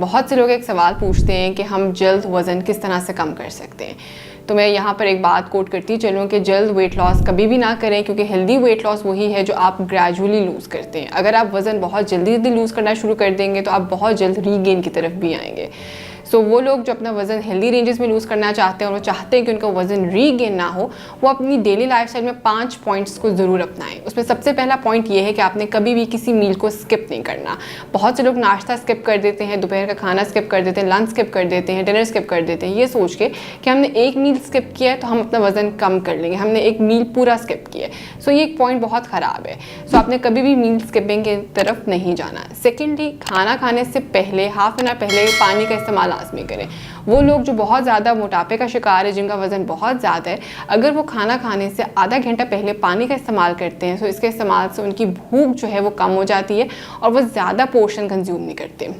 बहुत से लोग एक सवाल पूछते हैं कि हम जल्द वज़न किस तरह से कम कर सकते हैं। तो मैं यहाँ पर एक बात कोट करती चलूँ कि जल्द वेट लॉस कभी भी ना करें, क्योंकि हेल्दी वेट लॉस वही है जो आप ग्रेजुअली लूज़ करते हैं। अगर आप वज़न बहुत जल्दी लूज़ करना शुरू कर देंगे तो आप बहुत जल्द रीगेन की तरफ भी आएंगे। सो वो लोग जो अपना वज़न हेल्दी रेंजेस में लूज़ करना चाहते हैं और वो चाहते हैं कि उनका वज़न रीगेन ना हो, वो अपनी डेली लाइफस्टाइल में 5 पॉइंट्स को ज़रूर अपनाएं। उसमें सबसे पहला पॉइंट ये है कि आपने कभी भी किसी मील को स्किप नहीं करना। बहुत से लोग नाश्ता स्किप कर देते हैं, दोपहर का खाना स्किप कर देते हैं, लंच स्किप कर देते हैं, डिनर स्किप कर देते हैं, ये सोच के कि हमने एक मील स्किप किया है तो हम अपना वज़न कम कर लेंगे, हमने एक मील पूरा स्किप किया है। सो ये एक पॉइंट बहुत ख़राब है। सो आपने कभी भी मील स्किपिंग की तरफ नहीं जाना। सेकेंडली, खाना खाने से पहले हाफ एन आवर पहले पानी का इस्तेमाल लाजमी करें। वो लोग जो बहुत ज़्यादा मोटापे का शिकार है, जिनका वज़न बहुत ज़्यादा है, अगर वो खाना खाने से आधा घंटा पहले पानी का इस्तेमाल करते हैं तो इसके इस्तेमाल से उनकी भूख जो है वो कम हो जाती है और वो ज़्यादा पोर्शन कंज्यूम नहीं करते।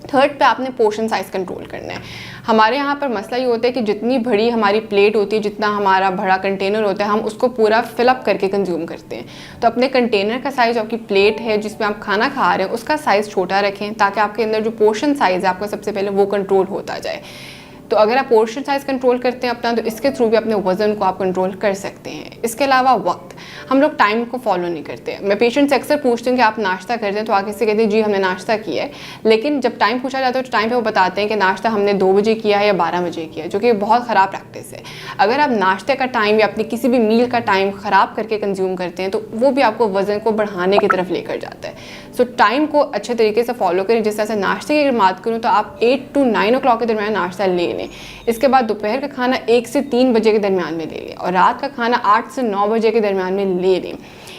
थर्ड पे आपने पोर्शन साइज़ कंट्रोल करना है। हमारे यहाँ पर मसला ये होता है कि जितनी बड़ी हमारी प्लेट होती है, जितना हमारा बड़ा कंटेनर होता है, हम उसको पूरा फिलअप करके कंज्यूम करते हैं। तो अपने कंटेनर का साइज़, आपकी प्लेट है जिसमें आप खाना खा रहे हैं, उसका साइज़ छोटा रखें ताकि आपके अंदर जो पोर्शन साइज़ है आपका सबसे पहले वो कंट्रोल होता जाए। तो अगर आप पोर्शन साइज़ कंट्रोल करते हैं अपना, तो इसके थ्रू भी अपने वज़न को आप कंट्रोल कर सकते हैं। इसके अलावा वक्त, हम लोग टाइम को फॉलो नहीं करते। मैं पेशेंट से अक्सर पूछती हूँ कि आप नाश्ता करते हैं, तो आगे से कहते हैं जी हमने नाश्ता किया है, लेकिन जब टाइम पूछा जाता है तो टाइम पे वो बताते हैं कि नाश्ता हमने 2 बजे किया है या 12 बजे किया है, जो कि बहुत ख़राब प्रैक्टिस है। अगर आप नाश्ते का टाइम या अपनी किसी भी मील का टाइम ख़राब करके कंज्यूम करते हैं तो वो भी आपको वज़न को बढ़ाने की तरफ लेकर जाता है। सो टाइम को अच्छे तरीके से फॉलो करें। जिस तरह से नाश्ते की अगर बात करूँ तो आप 8 to 9 o'clock के दरमियान नाश्ता ले लें। इसके बाद दोपहर का खाना 1 से 3 बजे के दरमियान में ले लें और रात का खाना 8 से 9 बजे के दरमियान में ले लें।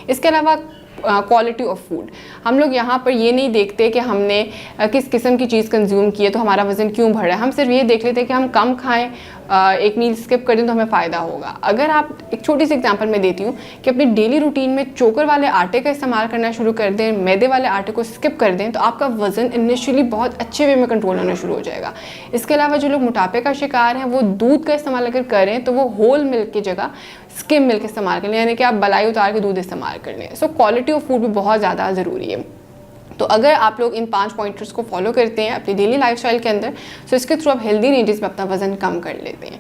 इसके अलावा क्वालिटी ऑफ फूड, हम लोग यहाँ पर ये नहीं देखते कि हमने किस किस्म की चीज़ कंज्यूम की है तो हमारा वज़न क्यों बढ़ रहा है। हम सिर्फ ये देख लेते हैं कि हम कम खाएं, एक मील स्किप कर दें तो हमें फ़ायदा होगा। अगर आप, एक छोटी सी एग्जांपल मैं देती हूँ कि अपनी डेली रूटीन में चोकर वाले आटे का इस्तेमाल करना शुरू कर दें, मैदे वाले आटे को स्किप कर दें, तो आपका वज़न इनिशियली बहुत अच्छे वे में कंट्रोल होना शुरू हो जाएगा। इसके अलावा जो लोग मोटापे का शिकार हैं वो दूध का इस्तेमाल अगर करें तो वो होल मिल्क की जगह स्किम मिल्क इस्तेमाल कर लें, यानी कि आप बलाई उतार के दूध इस्तेमाल कर लें। सो क्वालिटी ऑफ फूड भी बहुत ज़्यादा ज़रूरी है। तो अगर आप लोग इन 5 पॉइंटर्स को फॉलो करते हैं अपनी डेली लाइफस्टाइल के अंदर, तो इसके थ्रू आप हेल्दी रेंजेस में अपना वज़न कम कर लेते हैं।